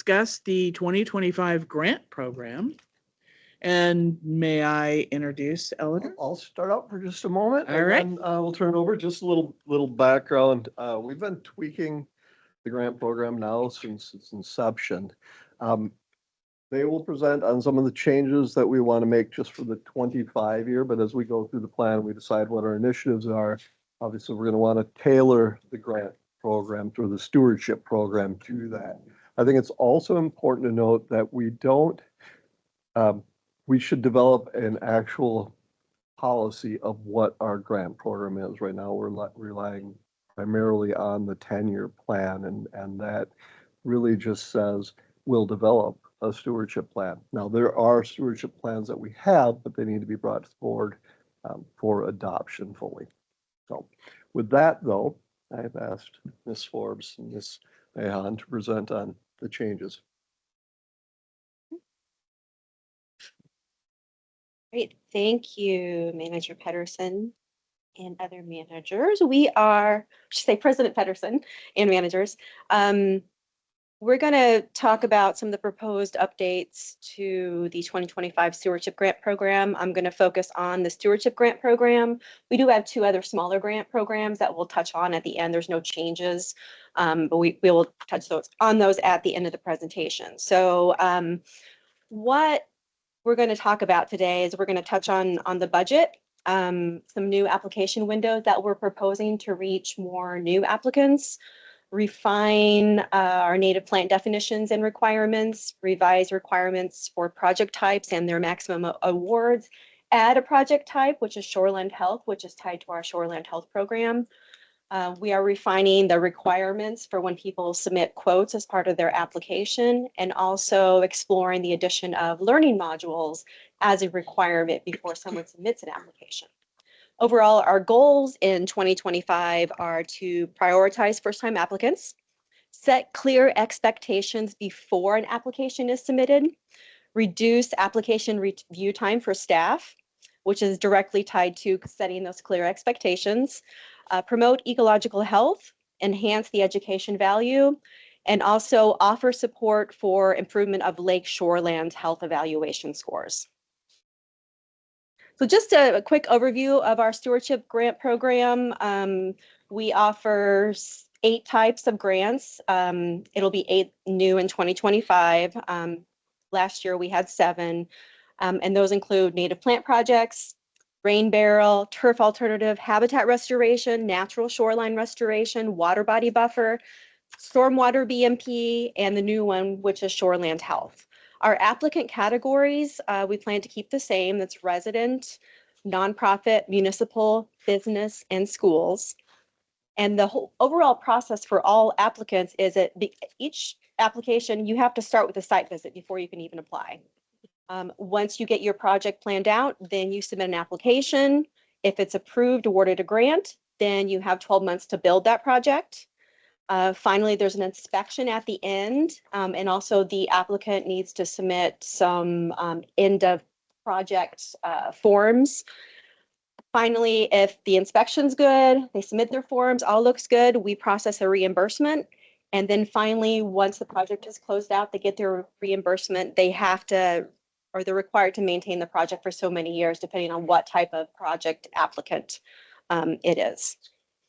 discuss the 2025 grant program. And may I introduce Eleanor? I'll start out for just a moment. All right. And then we'll turn it over. Just a little background. We've been tweaking the grant program now since its inception. They will present on some of the changes that we want to make just for the 25 year, but as we go through the plan, we decide what our initiatives are. Obviously, we're going to want to tailor the grant program through the stewardship program to that. I think it's also important to note that we should develop an actual policy of what our grant program is. Right now, we're relying primarily on the 10-year plan, and that really just says we'll develop a stewardship plan. Now, there are stewardship plans that we have, but they need to be brought forward for adoption fully. So with that, though, I've asked Ms. Forbes and Ms. Mahan to present on the changes. Great, thank you, Manager Pedersen and other managers. We are, I should say President Pedersen and managers. We're going to talk about some of the proposed updates to the 2025 Stewardship Grant Program. I'm going to focus on the Stewardship Grant Program. We do have two other smaller grant programs that we'll touch on at the end. There's no changes, but we will touch on those at the end of the presentation. So what we're going to talk about today is we're going to touch on the budget, some new application windows that we're proposing to reach more new applicants, refine our native plant definitions and requirements, revise requirements for project types and their maximum awards, add a project type, which is shoreland health, which is tied to our shoreland health program. We are refining the requirements for when people submit quotes as part of their application, and also exploring the addition of learning modules as a requirement before someone submits an application. Overall, our goals in 2025 are to prioritize first-time applicants, set clear expectations before an application is submitted, reduce application review time for staff, which is directly tied to setting those clear expectations, promote ecological health, enhance the education value, and also offer support for improvement of lake shoreland health evaluation scores. So just a quick overview of our stewardship grant program. We offer 8 types of grants. It'll be 8 new in 2025. Last year we had 7, and those include native plant projects, rain barrel, turf alternative, habitat restoration, natural shoreline restoration, water body buffer, stormwater BMP, and the new one, which is shoreland health. Our applicant categories, we plan to keep the same. That's resident, nonprofit, municipal, business, and schools. And the whole overall process for all applicants is that each application, you have to start with a site visit before you can even apply. Once you get your project planned out, then you submit an application. If it's approved, awarded a grant, then you have 12 months to build that project. Finally, there's an inspection at the end, and also the applicant needs to submit some end of project forms. Finally, if the inspection's good, they submit their forms, all looks good, we process a reimbursement. And then finally, once the project is closed out, they get their reimbursement. They have to, or they're required to maintain the project for so many years, depending on what type of project applicant it is.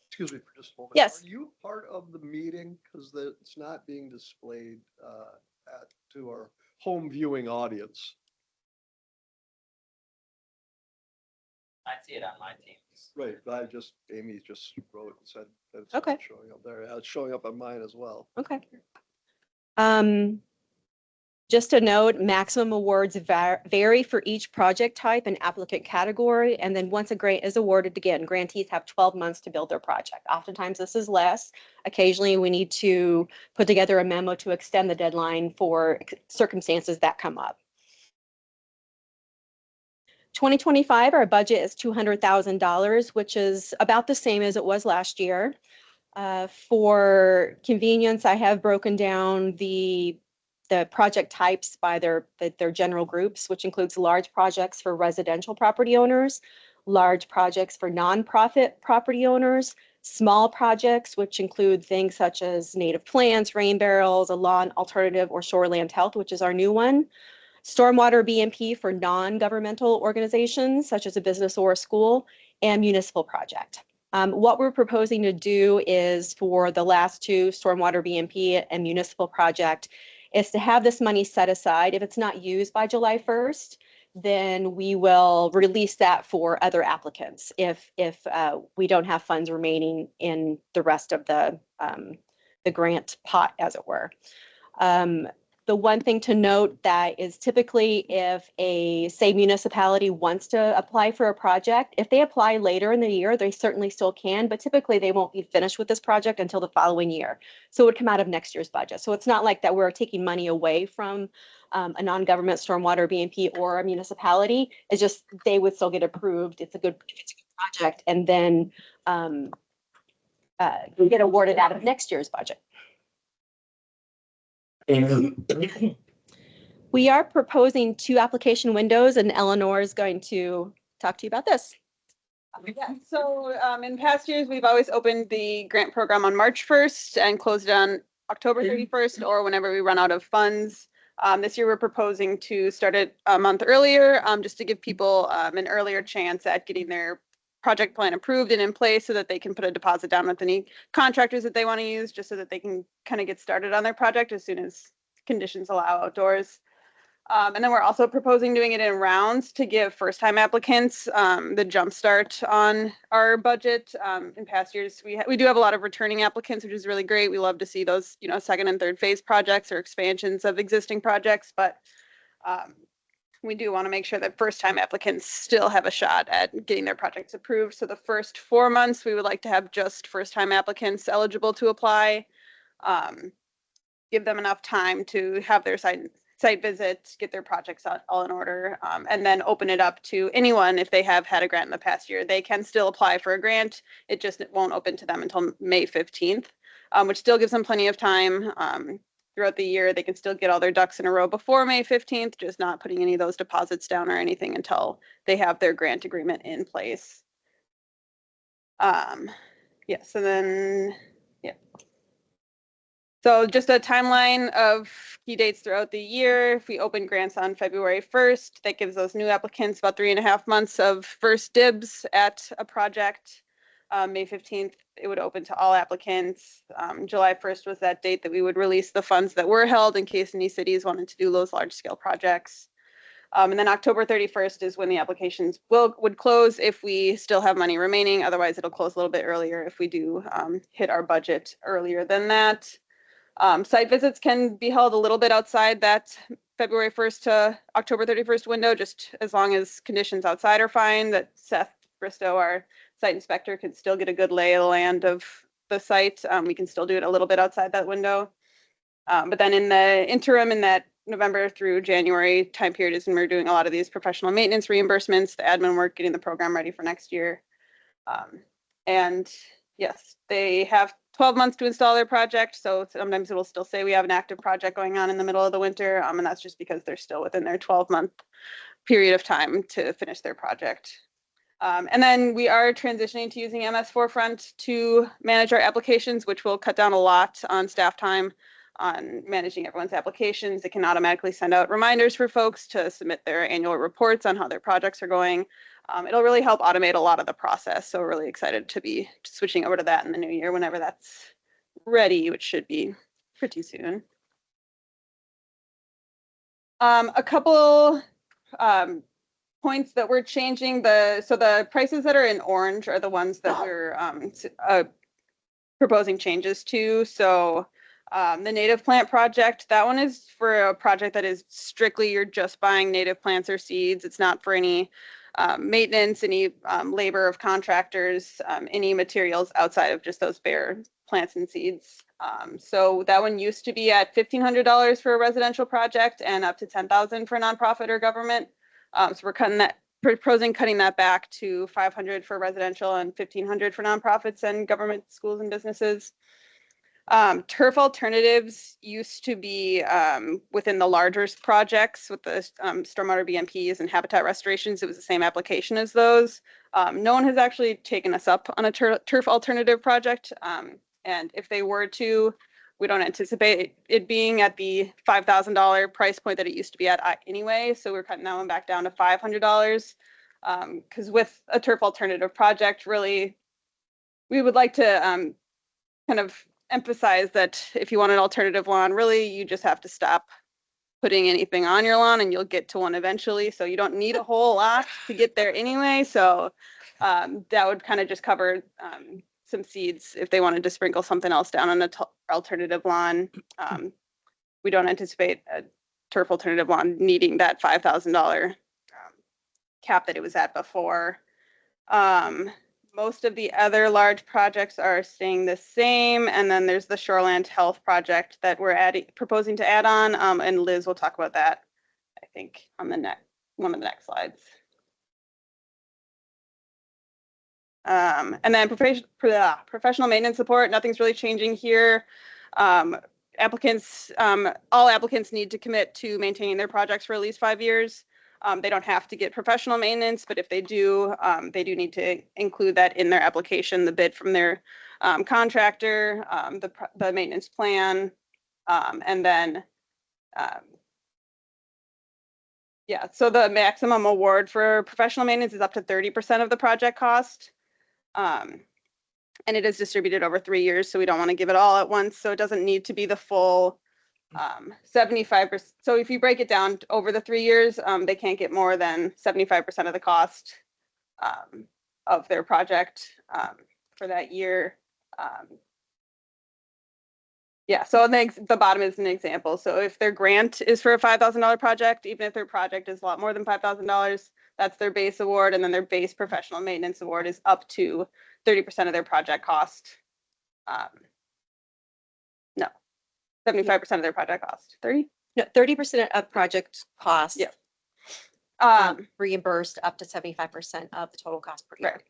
Excuse me for just a moment. Yes. Are you part of the meeting? Because it's not being displayed to our home viewing audience. I see it on my team. Right, Amy just wrote and said that it's Okay. not showing up there. It's showing up on mine as well. Okay. Just a note, maximum awards vary for each project type and applicant category. And then once a grant is awarded, again, grantees have 12 months to build their project. Oftentimes this is less. Occasionally we need to put together a memo to extend the deadline for circumstances that come up. 2025, our budget is $200,000, which is about the same as it was last year. For convenience, I have broken down the project types by their general groups, which includes large projects for residential property owners, large projects for nonprofit property owners, small projects, which include things such as native plants, rain barrels, a lawn alternative, or shoreland health, which is our new one. Stormwater BMP for non-governmental organizations, such as a business or a school, and municipal project. What we're proposing to do is for the last two, stormwater BMP and municipal project, is to have this money set aside. If it's not used by July 1st, then we will release that for other applicants if we don't have funds remaining in the rest of the grant pot, as it were. The one thing to note that is typically if a, say, municipality wants to apply for a project, if they apply later in the year, they certainly still can, but typically they won't be finished with this project until the following year. So it would come out of next year's budget. So it's not like that we're taking money away from a non-government stormwater BMP or a municipality. It's just they would still get approved. If it's a good project, and then get awarded out of next year's budget. We are proposing 2 application windows, and Eleanor is going to talk to you about this. Yeah, so in past years, we've always opened the grant program on March 1st and closed it on October 31st or whenever we run out of funds. This year, we're proposing to start it a month earlier, just to give people an earlier chance at getting their project plan approved and in place so that they can put a deposit down with any contractors that they want to use, just so that they can kind of get started on their project as soon as conditions allow outdoors. And then we're also proposing doing it in rounds to give first-time applicants the jump start on our budget. In past years, we do have a lot of returning applicants, which is really great. We love to see those, you know, second and third phase projects or expansions of existing projects, but we do want to make sure that first-time applicants still have a shot at getting their projects approved. So the first 4 months, we would like to have just first-time applicants eligible to apply. Give them enough time to have their site visits, get their projects all in order, and then open it up to anyone. If they have had a grant in the past year, they can still apply for a grant. It won't open to them until May 15th, which still gives them plenty of time. Throughout the year, they can still get all their ducks in a row before May 15th, just not putting any of those deposits down or anything until they have their grant agreement in place. So then, yeah. So just a timeline of key dates throughout the year. If we open grants on February 1st, that gives those new applicants about 3.5 months of first dibs at a project. May 15th, it would open to all applicants. July 1st was that date that we would release the funds that were held in case any cities wanted to do those large scale projects. And then October 31st is when the applications would close if we still have money remaining. Otherwise, it'll close a little bit earlier if we do hit our budget earlier than that. Site visits can be held a little bit outside that February 1st to October 31st window, just as long as conditions outside are fine, that Seth Bristow, our site inspector, can still get a good lay of the land of the site. We can still do it a little bit outside that window. But then in the interim, in that November through January time period is when we're doing a lot of these professional maintenance reimbursements, the admin work, getting the program ready for next year. And yes, they have 12 months to install their project. So sometimes it will still say we have an active project going on in the middle of the winter. And that's just because they're still within their 12-month period of time to finish their project. And then we are transitioning to using MS Forefront to manage our applications, which will cut down a lot on staff time on managing everyone's applications. It can automatically send out reminders for folks to submit their annual reports on how their projects are going. It'll really help automate a lot of the process. So we're really excited to be switching over to that in the new year whenever that's ready, which should be pretty soon. A couple points that we're changing. So the prices that are in orange are the ones that we're proposing changes to. So the native plant project, that one is for a project that is strictly you're just buying native plants or seeds. It's not for any maintenance, any labor of contractors, any materials outside of just those bare plants and seeds. So that one used to be at $1,500 for a residential project and up to $10,000 for a nonprofit or government. So we're proposing cutting that back to $500 for residential and $1,500 for nonprofits and government, schools, and businesses. Turf alternatives used to be within the larger projects with the stormwater BMPs and habitat restorations. It was the same application as those. No one has actually taken us up on a turf alternative project. And if they were to, we don't anticipate it being at the $5,000 price point that it used to be at anyway. So we're cutting that one back down to $500. Because with a turf alternative project, really, we would like to kind of emphasize that if you want an alternative lawn, really, you just have to stop putting anything on your lawn and you'll get to one eventually. So you don't need a whole lot to get there anyway. So that would kind of just cover some seeds if they wanted to sprinkle something else down on an alternative lawn. We don't anticipate a turf alternative lawn needing that $5,000 cap that it was at before. Most of the other large projects are staying the same. And then there's the Shoreland Health project that we're proposing to add on. And Liz will talk about that, I think, on the one of the next slides. And then professional maintenance support, nothing's really changing here. Applicants, all applicants need to commit to maintaining their projects for at least 5 years. They don't have to get professional maintenance, but if they do need to include that in their application, the bid from their contractor, the maintenance plan, and then, yeah, so the maximum award for professional maintenance is up to 30% of the project cost. And it is distributed over 3 years, so we don't want to give it all at once. So it doesn't need to be the full 75%. So if you break it down over the 3 years, they can't get more than 75% of the cost of their project for that year. Yeah, so the bottom is an example. So if their grant is for a $5,000 project, even if their project is a lot more than $5,000, that's their base award. And then their base professional maintenance award is up to 30% of their project cost. No, 75% of their project cost. 30? No, 30% of project cost. Yeah. Reimbursed up to 75% of the total cost per year.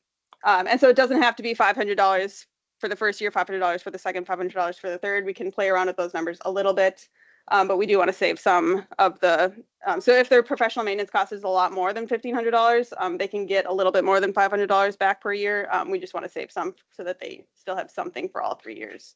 Right. And so it doesn't have to be $500 for the first year, $500 for the second, $500 for the third. We can play around with those numbers a little bit, but we do want to save some of the. So if their professional maintenance cost is a lot more than $1,500, they can get a little bit more than $500 back per year. We just want to save some so that they still have something for all 3 years.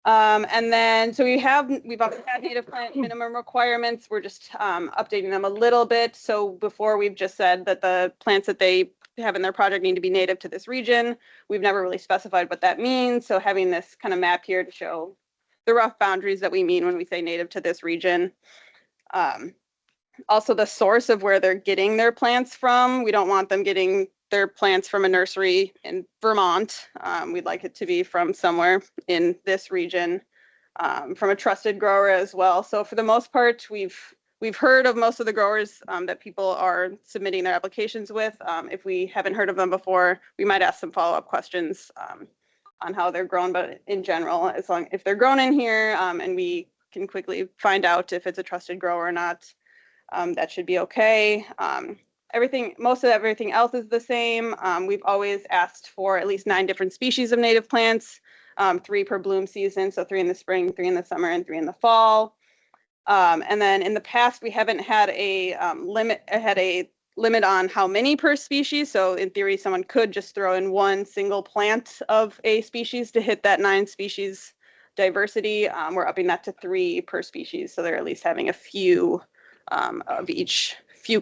And then, so we've always had native plant minimum requirements. We're just updating them a little bit. So before we've just said that the plants that they have in their project need to be native to this region. We've never really specified what that means. So having this kind of map here to show the rough boundaries that we mean when we say native to this region. Also the source of where they're getting their plants from. We don't want them getting their plants from a nursery in Vermont. We'd like it to be from somewhere in this region, from a trusted grower as well. So for the most part, we've heard of most of the growers that people are submitting their applications with. If we haven't heard of them before, we might ask some follow-up questions on how they're grown. But in general, if they're grown in here and we can quickly find out if it's a trusted grower or not, that should be okay. Most of everything else is the same. We've always asked for at least 9 different species of native plants, 3 per bloom season. So 3 in the spring, 3 in the summer, and 3 in the fall. And then in the past, we haven't had a limit on how many per species. So in theory, someone could just throw in 1 single plant of a species to hit that 9 species diversity. We're upping that to 3 per species. So they're at least having a few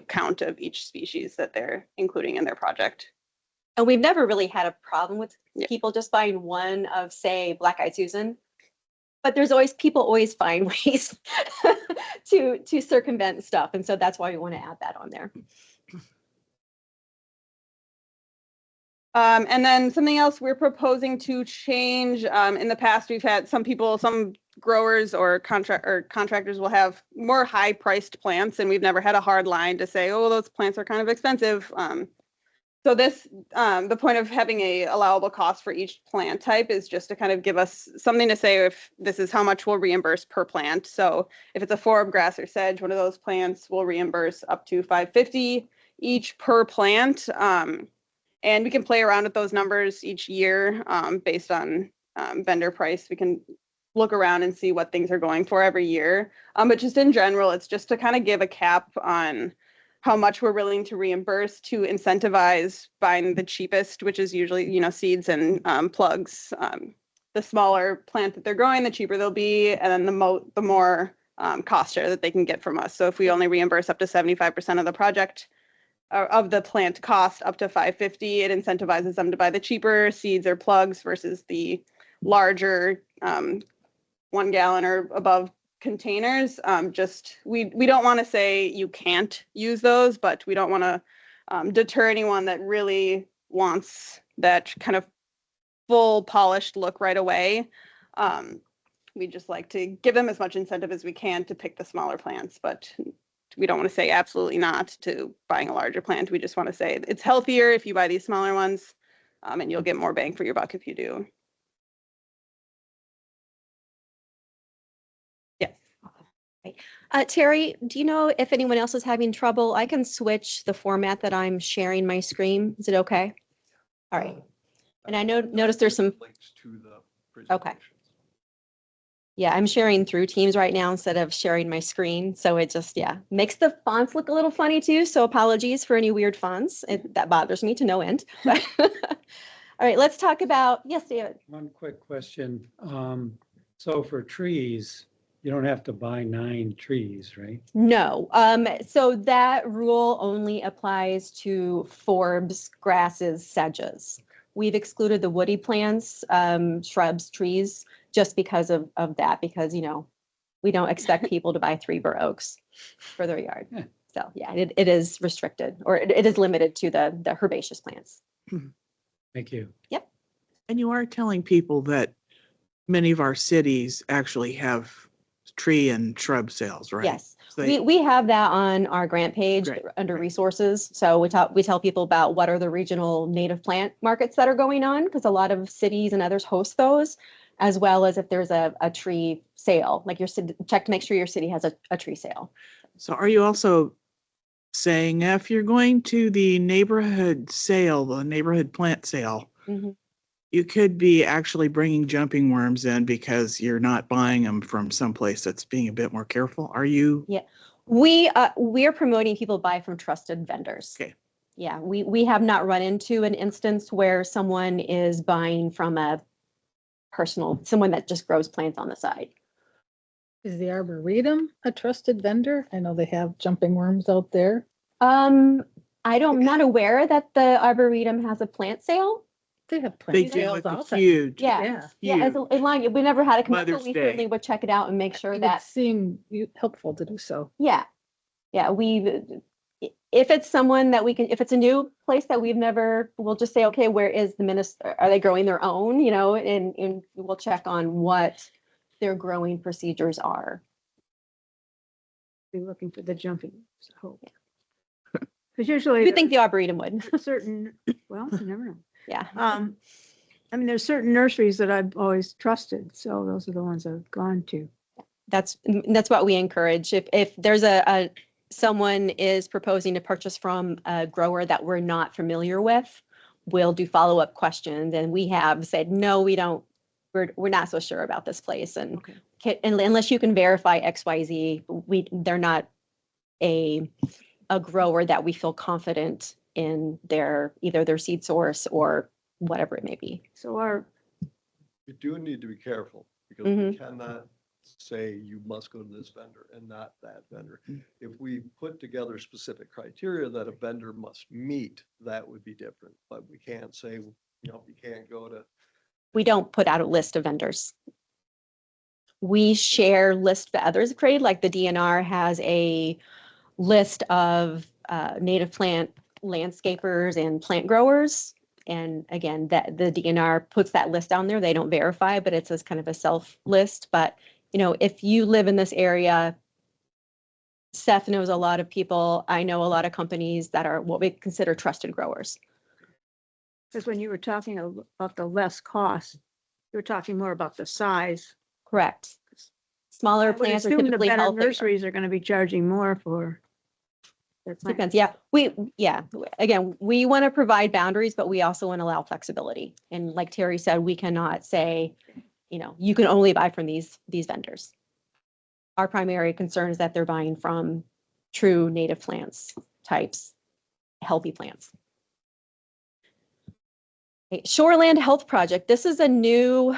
count of each species that they're including in their project. And we've never really had a problem with people just buying 1 of, say, Black-Eyed Susan. But people always find ways to circumvent stuff. And so that's why we want to add that on there. And then something else we're proposing to change. In the past, we've had some growers or contractors will have more high-priced plants, and we've never had a hard line to say, oh, those plants are kind of expensive. So the point of having a allowable cost for each plant type is just to kind of give us something to say if this is how much we'll reimburse per plant. So if it's a forb grass or sedge, one of those plants will reimburse up to $550 each per plant. And we can play around with those numbers each year based on vendor price. We can look around and see what things are going for every year. But just in general, it's just to kind of give a cap on how much we're willing to reimburse to incentivize buying the cheapest, which is usually, you know, seeds and plugs. The smaller plant that they're growing, the cheaper they'll be, and then the more cost share that they can get from us. So if we only reimburse up to 75% of the project of the plant cost up to $550, it incentivizes them to buy the cheaper seeds or plugs versus the larger 1 gallon or above containers. Just we don't want to say you can't use those, but we don't want to deter anyone that really wants that kind of full polished look right away. We just like to give them as much incentive as we can to pick the smaller plants, but we don't want to say absolutely not to buying a larger plant. We just want to say it's healthier if you buy these smaller ones, and you'll get more bang for your buck if you do. Yes. Terry, do you know if anyone else is having trouble? I can switch the format that I'm sharing my screen. Is it okay? All right. And I noticed there's some, links to the Okay. Yeah, I'm sharing through Teams right now instead of sharing my screen. So it just, yeah, makes the fonts look a little funny too. So apologies for any weird fonts. That bothers me to no end. But all right, let's talk about, yes, David. One quick question. So for trees, you don't have to buy 9 trees, right? No, so that rule only applies to forbs, grasses, sedges. We've excluded the woody plants, shrubs, trees, just because of that, because, you know, we don't expect people to buy 3 bur oaks for their yard. Yeah. So yeah, it is restricted, or it is limited to the herbaceous plants. Thank you. And you are telling people that many of our cities actually have tree and shrub sales, right? Yes, So they- we have that on our grant page Great. under resources. So we tell people about what are the regional native plant markets that are going on, because a lot of cities and others host those, as well as if there's a tree sale, like your city, check to make sure your city has a tree sale. So are you also saying if you're going to the neighborhood sale, the neighborhood plant sale, Mhm. you could be actually bringing jumping worms in because you're not buying them from someplace that's being a bit more careful? Are you? Yeah, we're promoting people buy from trusted vendors. Okay. Yeah, we have not run into an instance where someone is buying from someone that just grows plants on the side. Is the Arboretum a trusted vendor? I know they have jumping worms out there. I'm not aware that the Arboretum has a plant sale. They have They plant do sales with the outside. huge. Yeah. Yeah. Yeah, as long we never had it come up, but Mother's we Day. certainly would check it out and make sure It would that, seem helpful to do so. yeah. Yeah, if it's someone that if it's a new place that we'll just say, okay, where is the minister? Are they growing their own, you know, and we'll check on what their growing procedures are. Be looking for the jumping, so. Because usually. You think the Arboretum would? there's certain, well, you never know. Yeah. I mean, there's certain nurseries that I've always trusted, so those are the ones I've gone to. That's what we encourage. If there's someone is proposing to purchase from a grower that we're not familiar with, we'll do follow-up questions, and we have said, no, we don't, we're not so sure about this place. And Okay. unless you can verify XYZ, they're not a grower that we feel confident in either their seed source or whatever it may be. So You do need to be careful because Mhm. we cannot say you must go to this vendor and not that vendor. If we put together specific criteria that a vendor must meet, that would be different. But we can't say, you know, you can't go to. We don't put out a list of vendors. We share lists that others have created, like the DNR has a list of native plant landscapers and plant growers. And again, that the DNR puts that list down there. They don't verify, but it's as kind of a self list. But, you know, if you live in this area, Seth knows a lot of people. I know a lot of companies that are what we consider trusted growers. because when you were talking about the less cost, you were talking more about the size. Correct. Smaller I would plants are assume the typically better healthier. nurseries are going to be charging more for their plan. Depends, yeah. Again, we want to provide boundaries, but we also want to allow flexibility. And like Terry said, we cannot say, you can only buy from these vendors. Our primary concern is that they're buying from true native plants types, healthy plants. Okay, Shoreland Health Project. This is a new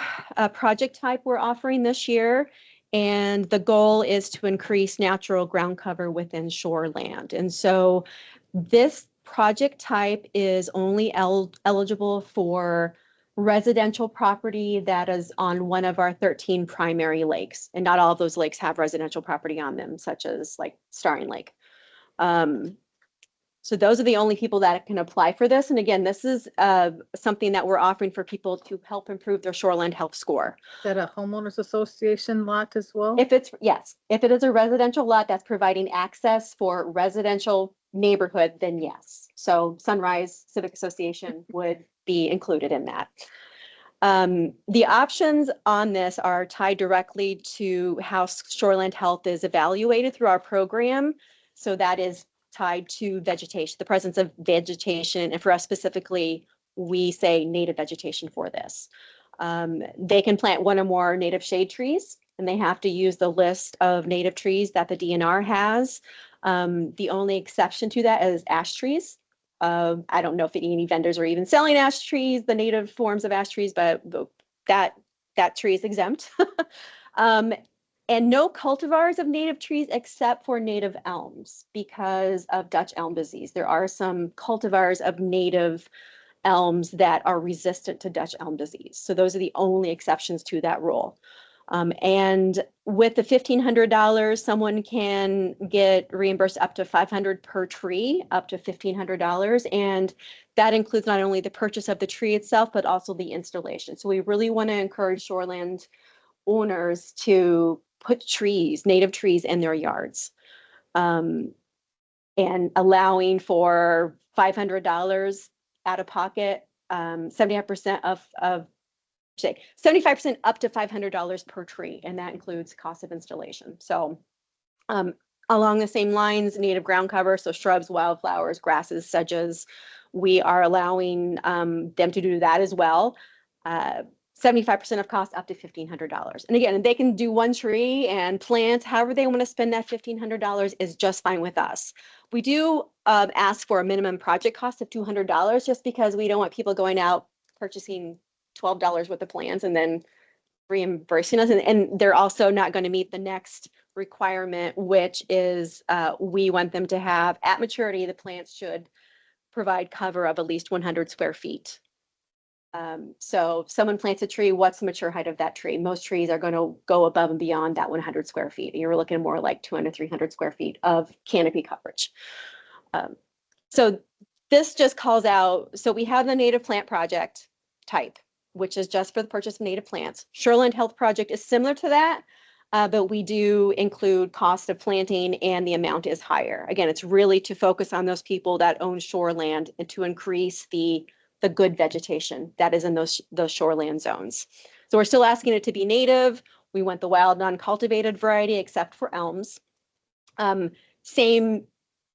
project type we're offering this year. And the goal is to increase natural ground cover within shoreland. And so this project type is only eligible for residential property that is on one of our 13 primary lakes. And not all of those lakes have residential property on them, such as like Starring Lake. So those are the only people that can apply for this. And again, this is something that we're offering for people to help improve their shoreland health score. Is that a homeowners association lot as well? If it is a residential lot that's providing access for residential neighborhood, then yes. So Sunrise Civic Association would be included in that. The options on this are tied directly to how shoreland health is evaluated through our program. So that is tied to vegetation, the presence of vegetation. And for us specifically, we say native vegetation for this. They can plant one or more native shade trees, and they have to use the list of native trees that the DNR has. The only exception to that is ash trees. I don't know if any vendors are even selling ash trees, the native forms of ash trees, but that tree is exempt. And no cultivars of native trees except for native elms because of Dutch elm disease. There are some cultivars of native elms that are resistant to Dutch elm disease. So those are the only exceptions to that rule. And with the $1,500, someone can get reimbursed up to $500 per tree, up to $1,500. And that includes not only the purchase of the tree itself, but also the installation. So we really want to encourage shoreland owners to put trees, native trees in their yards. And allowing for $500 out of pocket, 75% of 75% up to $500 per tree, and that includes cost of installation. So along the same lines, native ground cover, so shrubs, wildflowers, grasses, sedges, we are allowing them to do that as well. 75% of cost up to $1,500. And again, they can do one tree and plant however they want to spend that $1,500 is just fine with us. We do ask for a minimum project cost of $200 just because we don't want people going out purchasing $12 worth of plants and then reimbursing us. And they're also not going to meet the next requirement, which is we want them to have, at maturity, the plants should provide cover of at least 100 square feet. So if someone plants a tree, what's the mature height of that tree? Most trees are going to go above and beyond that 100 square feet. You're looking more like 200, 300 square feet of canopy coverage. So this just calls out, so we have the native plant project type, which is just for the purchase of native plants. Shoreland Health Project is similar to that, but we do include cost of planting and the amount is higher. Again, it's really to focus on those people that own shoreland and to increase the good vegetation that is in those shoreland zones. So we're still asking it to be native. We want the wild non-cultivated variety except for elms. Same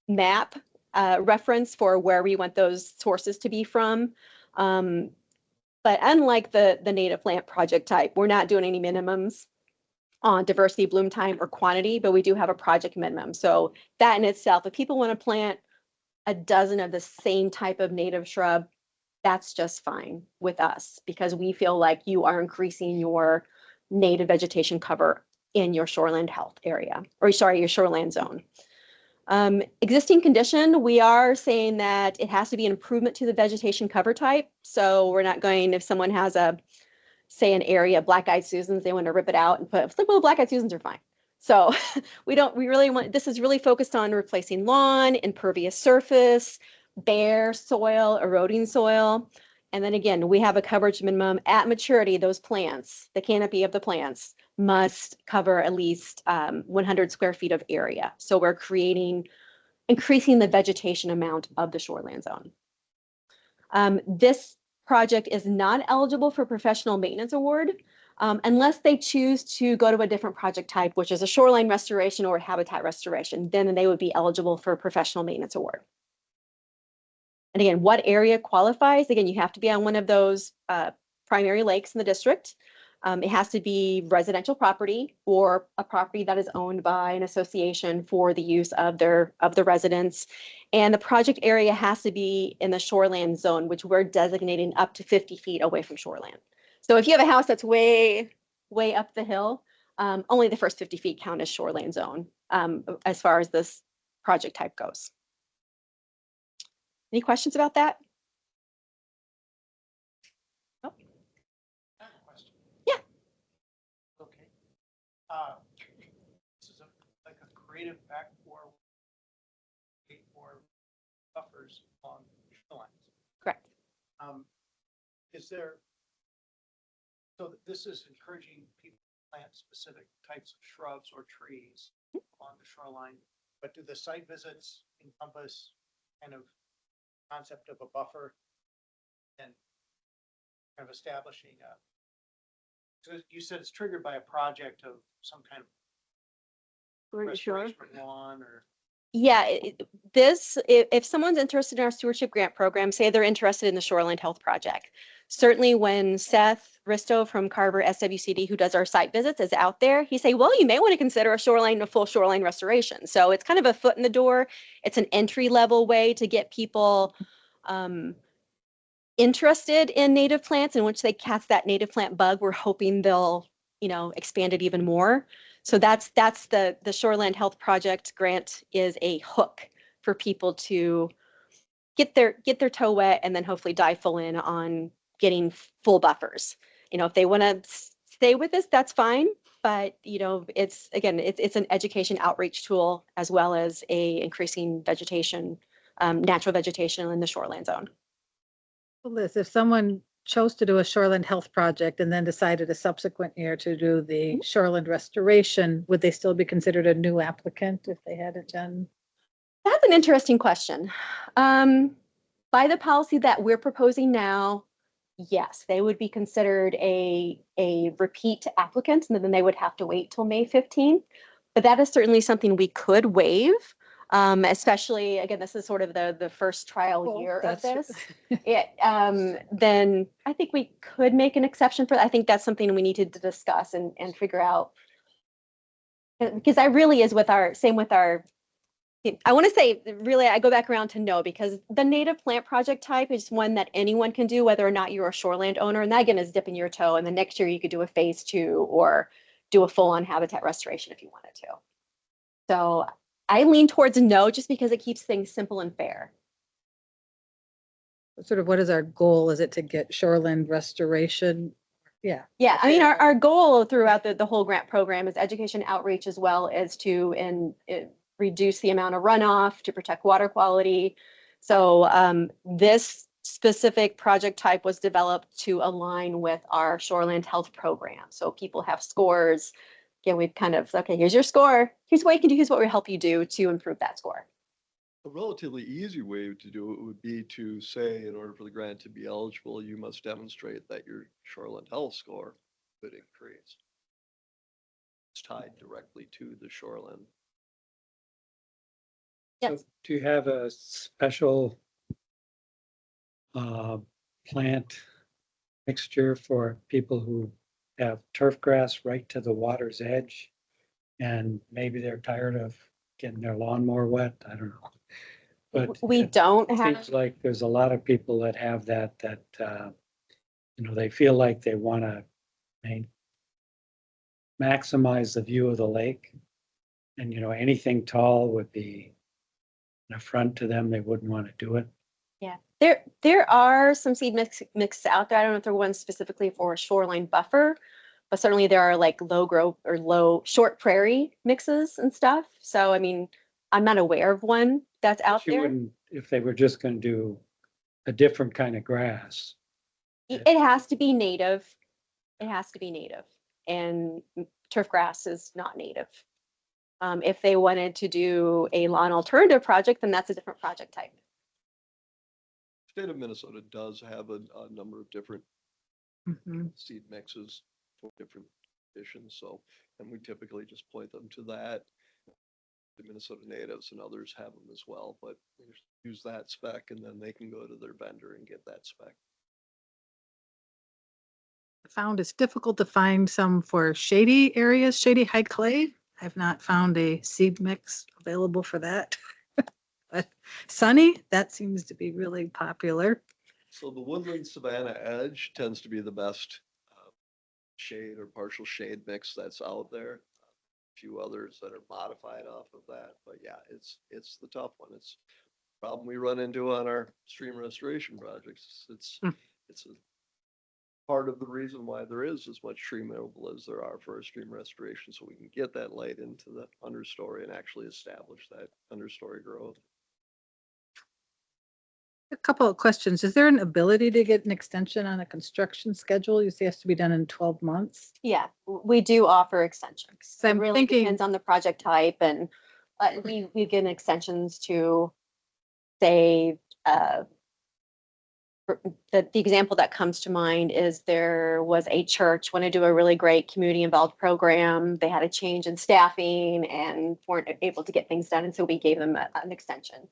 map reference for where we want those sources to be from. But unlike the native plant project type, we're not doing any minimums on diversity, bloom time, or quantity, but we do have a project minimum. So that in itself, if people want to plant a dozen of the same type of native shrub, that's just fine with us because we feel like you are increasing your native vegetation cover in your shoreland health area, or sorry, your shoreland zone. Existing condition, we are saying that it has to be an improvement to the vegetation cover type. So we're not going, if someone has say an area, black-eyed Susans, they want to rip it out and put, well, black-eyed Susans are fine. So we really want, this is really focused on replacing lawn, impervious surface, bare soil, eroding soil. And then again, we have a coverage minimum at maturity, those plants, the canopy of the plants must cover at least 100 square feet of area. So we're increasing the vegetation amount of the shoreland zone. This project is not eligible for professional maintenance award. unless they choose to go to a different project type, which is a shoreline restoration or habitat restoration, then they would be eligible for a professional maintenance award. And again, what area qualifies? Again, you have to be on one of those primary lakes in the district. It has to be residential property or a property that is owned by an association for the use of the residents. And the project area has to be in the shoreland zone, which we're designating up to 50 feet away from shoreland. So if you have a house that's way up the hill, only the first 50 feet count as shoreland zone as far as this project type goes. Any questions about that? Oh. I have a question. Yeah. Okay. This is like a creative act for buffers on shorelines. Correct. Is there, so this is encouraging people to plant specific types of shrubs or trees on the shoreline, but do the site visits encompass kind of concept of a buffer and kind of establishing a, so you said it's triggered by a project of some kind of Were you sure? restoration lawn or? Yeah, if someone's interested in our stewardship grant program, say they're interested in the Shoreland Health Project. Certainly when Seth Risto from Carver SWCD, who does our site visits, is out there, he say, well, you may want to consider a full shoreline restoration. So it's kind of a foot in the door. It's an entry level way to get people interested in native plants, and once they catch that native plant bug, we're hoping they'll, expand it even more. So that's the Shoreland Health Project grant is a hook for people to get their toe wet and then hopefully dive full in on getting full buffers. If they want to stay with this, that's fine. But it's an education outreach tool as well as a increasing vegetation, natural vegetation in the shoreline zone. Well, Liz, if someone chose to do a shoreland health project and then decided a subsequent year to do the shoreland restoration, would they still be considered a new applicant if they hadn't done? That's an interesting question. By the policy that we're proposing now, yes, they would be considered a repeat applicant, and then they would have to wait till May 15th. But that is certainly something we could waive, especially, again, this is sort of the first trial year of this. Then I think we could make an exception for that. I think that's something we needed to discuss and figure out. Because I really is with our, same with our, I want to say, really, I go back around to no, because the native plant project type is one that anyone can do, whether or not you're a shoreland owner. And that, again, is dipping your toe. And the next year you could do a phase 2 or do a full-on habitat restoration if you wanted to. So I lean towards no, just because it keeps things simple and fair. Sort of what is our goal? Is it to get shoreland restoration? Yeah. Yeah, I mean, our goal throughout the whole grant program is education outreach as well as to reduce the amount of runoff, to protect water quality. So this specific project type was developed to align with our shoreland health program. So people have scores. Again, we've kind of, okay, here's your score. Here's what you can do. Here's what we'll help you do to improve that score. A relatively easy way to do it would be to say, in order for the grant to be eligible, you must demonstrate that your shoreland health score could increase. It's tied directly to the shoreland. Yes. So do you have a special plant mixture for people who have turf grass right to the water's edge? And maybe they're tired of getting their lawnmower wet. I don't know. But We it don't have, seems like there's a lot of people that have that they feel like they want to maximize the view of the lake. And, anything tall would be an affront to them. They wouldn't want to do it. yeah, there are some seed mixes out there. I don't know if there are ones specifically for a shoreline buffer, but certainly there are like low growth or short prairie mixes and stuff. So, I mean, I'm not aware of one that's out You there. wouldn't, if they were just going to do a different kind of grass. It has to be native. It has to be native. And turf grass is not native. If they wanted to do a lawn alternative project, then that's a different project type. State of Minnesota does have a number of different Mhm. seed mixes. for different conditions. So, and we typically just point them to that. The Minnesota natives and others have them as well, but we just use that spec and then they can go to their vendor and get that spec. Found it's difficult to find some for shady areas, shady high clay. I've not found a seed mix available for that. But sunny, that seems to be really popular. So the woodland savanna edge tends to be the best shade or partial shade mix that's out there. A few others that are modified off of that, but yeah, it's the tough one. It's a problem we run into on our stream restoration projects. It's a part of the reason why there is as much tree removal as there are for a stream restoration, so we can get that light into the understory and actually establish that understory growth. A couple of questions. Is there an ability to get an extension on a construction schedule? You say it has to be done in 12 months. Yeah, we do offer extensions. So It I'm really thinking- depends on the project type, and we get extensions to say, the example that comes to mind is there was a church wanted to do a really great community involved program. They had a change in staffing and weren't able to get things done, and so we gave them an extension.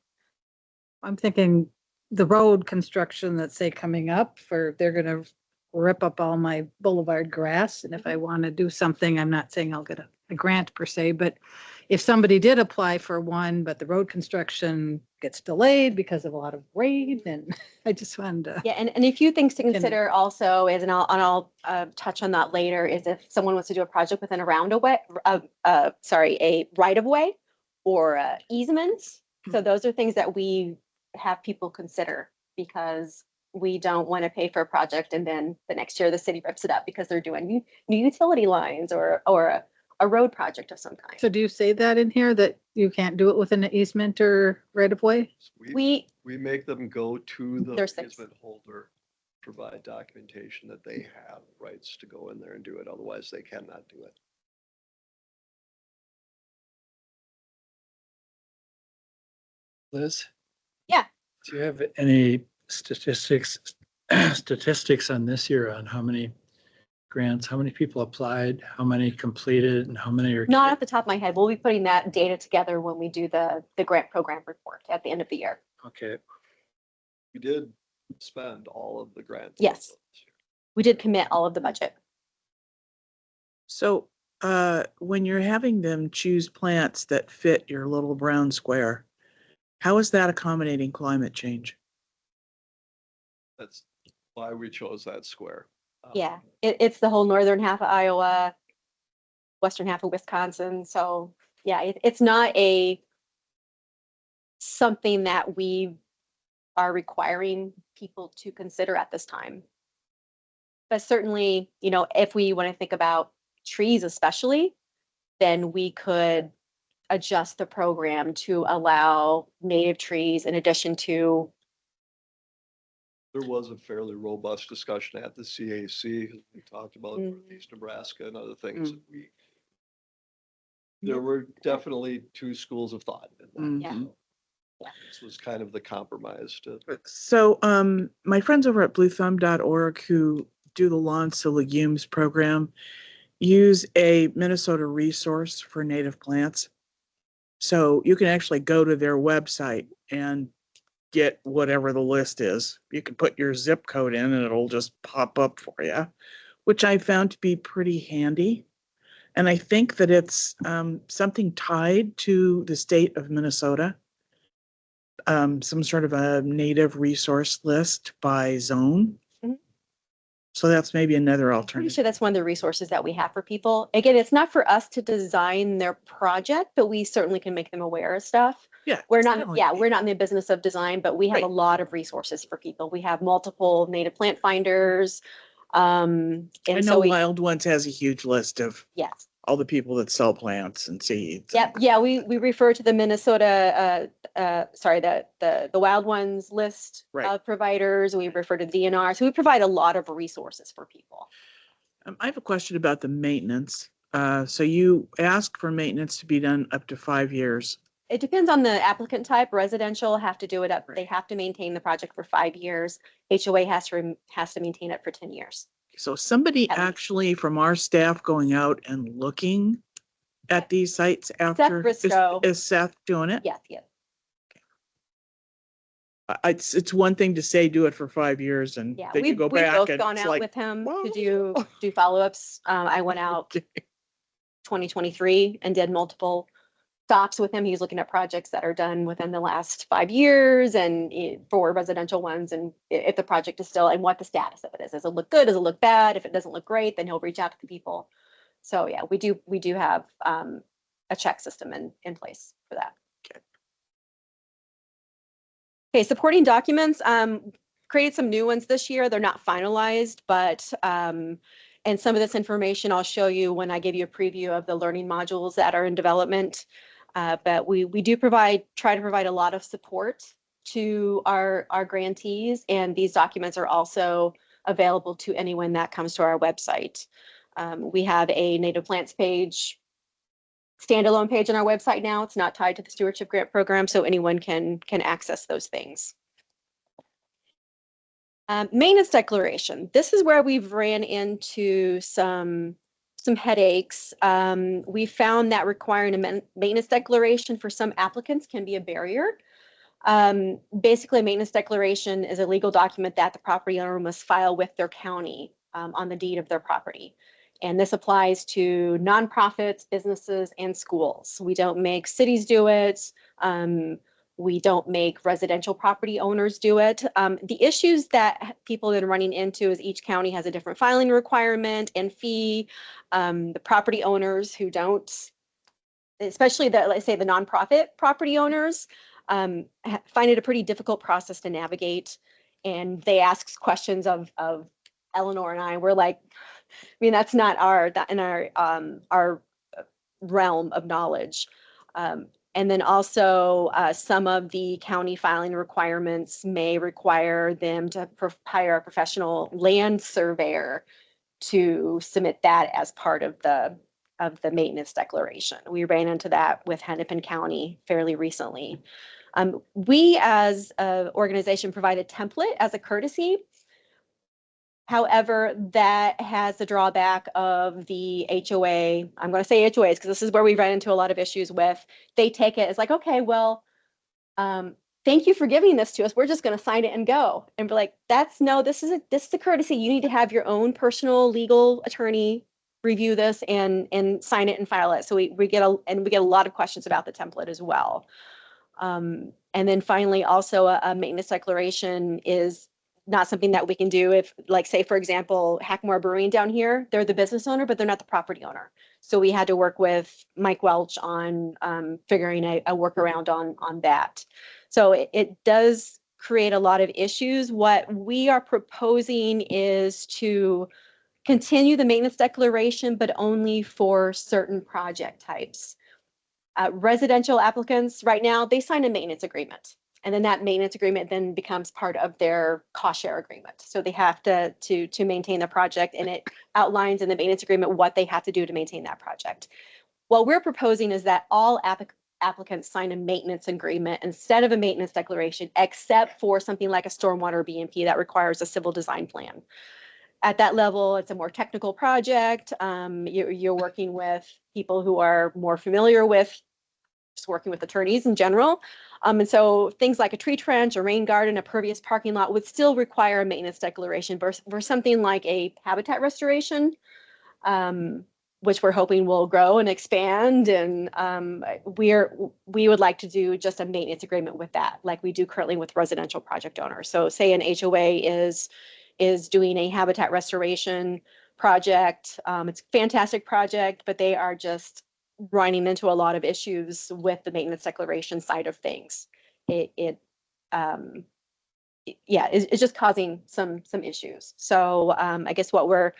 I'm thinking the road construction that's say coming up for, they're gonna rip up all my boulevard grass. And if I want to do something, I'm not saying I'll get a grant per se, but if somebody did apply for one, but the road construction gets delayed because of a lot of rain, and I just wanted to. Yeah, and a few things to Can- consider also is, and I'll touch on that later, is if someone wants to do a project within a roundabout, a right of way or easements. So those are things that we have people consider, because we don't want to pay for a project and then the next year the city rips it up because they're doing new utility lines or a road project of some kind. So do you say that in here that you can't do it within an easement or right of way? So We, we make them go to the There's six. easement holder, provide documentation that they have rights to go in there and do it. Otherwise, they cannot do it. Liz? Yeah. Do you have any statistics on this year on how many grants, how many people applied, how many completed, and how many are? not at the top of my head, we'll be putting that data together when we do the grant program report at the end of the year. Okay, We did spend all of the grants. Yes. We did commit all of the budget. So when you're having them choose plants that fit your little brown square, how is that accommodating climate change? That's why we chose that square. Yeah, it's the whole northern half of Iowa, western half of Wisconsin. So yeah, it's not something that we are requiring people to consider at this time. But certainly, if we want to think about trees especially, then we could adjust the program to allow native trees in addition to. There was a fairly robust discussion at the CAC. We talked about Mhm. Northeast Nebraska and other things. There were definitely two schools of thought in that. Yeah. So this was kind of the compromise to. So my friends over at bluethumb.org who do the Lawns to Legumes program use a Minnesota resource for native plants. So you can actually go to their website and get whatever the list is. You can put your zip code in and it'll just pop up for you, which I found to be pretty handy. And I think that it's something tied to the state of Minnesota, some sort of a native resource list by zone. Mhm. So that's maybe another Pretty alternative. sure that's one of the resources that we have for people. Again, it's not for us to design their project, but we certainly can make them aware of stuff. Yeah. We're it's not, kinda like- yeah, we're not in the business of design, but we have a Right. lot of resources for people. We have multiple native plant finders. I And know so we, Wild Ones has a huge list of yes. all the people that sell plants and seeds. Yep, yeah, we refer to the Minnesota, the Wild Ones list Right. of providers. We refer to DNR. So we provide a lot of resources for people. I have a question about the maintenance. So you ask for maintenance to be done up to 5 years. It depends on the applicant type. Residential have to do it up, they Right. have to maintain the project for 5 years. HOA has to maintain it for 10 years. So somebody At least. actually from our staff going out and looking at these sites after, Briscoe. is Seth doing it? Yes, yes. It's one thing to say, do it for 5 years and Yeah, then you we've go we've back both and gone it's out like, with him to "Whoa." do follow-ups. I went out Okay. 2023 and did multiple stops with him. He's looking at projects that are done within the last 5 years and for residential ones, and if the project is still, and what the status of it is. Does it look good? Does it look bad? If it doesn't look great, then he'll reach out to the people. So yeah, we do have a check system in place for that. Okay, supporting documents, created some new ones this year. They're not finalized, but, and some of this information I'll show you when I give you a preview of the learning modules that are in development. But we do try to provide a lot of support to our grantees, and these documents are also available to anyone that comes to our website. We have a native plants page, standalone page on our website now. It's not tied to the stewardship grant program, so anyone can access those things. Maintenance declaration. This is where we've ran into some headaches. We found that requiring a maintenance declaration for some applicants can be a barrier. Basically, a maintenance declaration is a legal document that the property owner must file with their county on the deed of their property. And this applies to nonprofits, businesses, and schools. We don't make cities do it. We don't make residential property owners do it. The issues that people have been running into is each county has a different filing requirement and fee. The property owners who don't, especially let's say the nonprofit property owners, find it a pretty difficult process to navigate. And they ask questions of Eleanor and I. We're like, I mean, that's not our realm of knowledge. And then also some of the county filing requirements may require them to hire a professional land surveyor to submit that as part of the maintenance declaration. We ran into that with Hennepin County fairly recently. We as an organization provide a template as a courtesy. However, that has the drawback of the HOA. I'm going to say HOAs because this is where we run into a lot of issues with. They take it as like, okay, well, thank you for giving this to us. We're just going to sign it and go. And we're like, this is a courtesy. You need to have your own personal legal attorney review this and sign it and file it. So we get a lot of questions about the template as well. And then finally, also a maintenance declaration is not something that we can do if, like, say, for example, Hackmore Brewing down here, they're the business owner, but they're not the property owner. So we had to work with Mike Welch on figuring a workaround on that. So it does create a lot of issues. What we are proposing is to continue the maintenance declaration, but only for certain project types. Residential applicants right now, they sign a maintenance agreement. And then that maintenance agreement then becomes part of their cost share agreement. So they have to maintain the project, and it outlines in the maintenance agreement what they have to do to maintain that project. What we're proposing is that all applicants sign a maintenance agreement instead of a maintenance declaration, except for something like a stormwater BMP that requires a civil design plan. At that level, it's a more technical project. You're working with people who are more familiar with just working with attorneys in general. And so things like a tree trench, a rain garden, a pervious parking lot would still require a maintenance declaration for something like a habitat restoration, which we're hoping will grow and expand. And we would like to do just a maintenance agreement with that, like we do currently with residential project owners. So say an HOA is doing a habitat restoration project. It's a fantastic project, but they are just running into a lot of issues with the maintenance declaration side of things. It's just causing some issues. So I guess what we're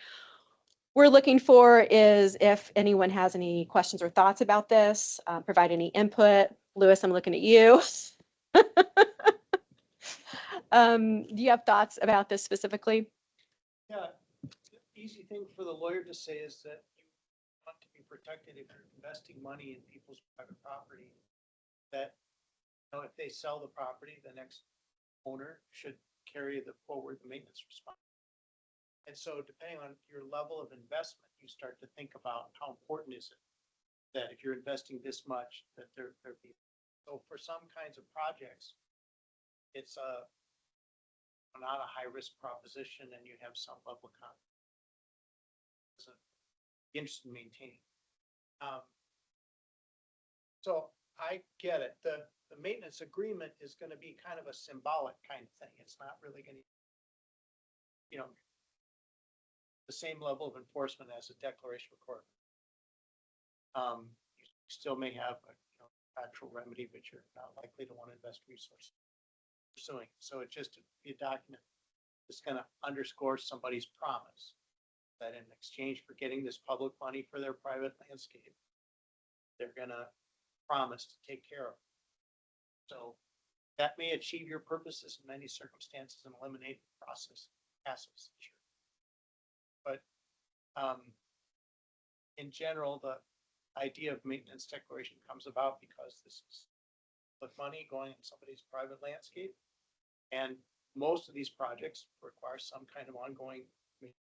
looking for is if anyone has any questions or thoughts about this, provide any input. Lewis, I'm looking at you. Do you have thoughts about this specifically? Yeah, the easy thing for the lawyer to say is that you want to be protected if you're investing money in people's private property. That, you know, if they sell the property, the next owner should carry forward the maintenance responsibility. And so depending on your level of investment, you start to think about how important is it that if you're investing this much, that there be. So for some kinds of projects, it's not a high risk proposition and you have some level of confidence. Interest in maintaining. So I get it. The maintenance agreement is going to be kind of a symbolic kind of thing. It's not really going to, you know, the same level of enforcement as a declaration of accord. You still may have a actual remedy, but you're not likely to want to invest resources pursuing. So it just be a document that's going to underscore somebody's promise that in exchange for getting this public money for their private landscape, they're going to promise to take care of it. So that may achieve your purposes in many circumstances and eliminate the process hassles. But in general, the idea of maintenance declaration comes about because this is with money going in somebody's private landscape. And most of these projects require some kind of ongoing maintenance.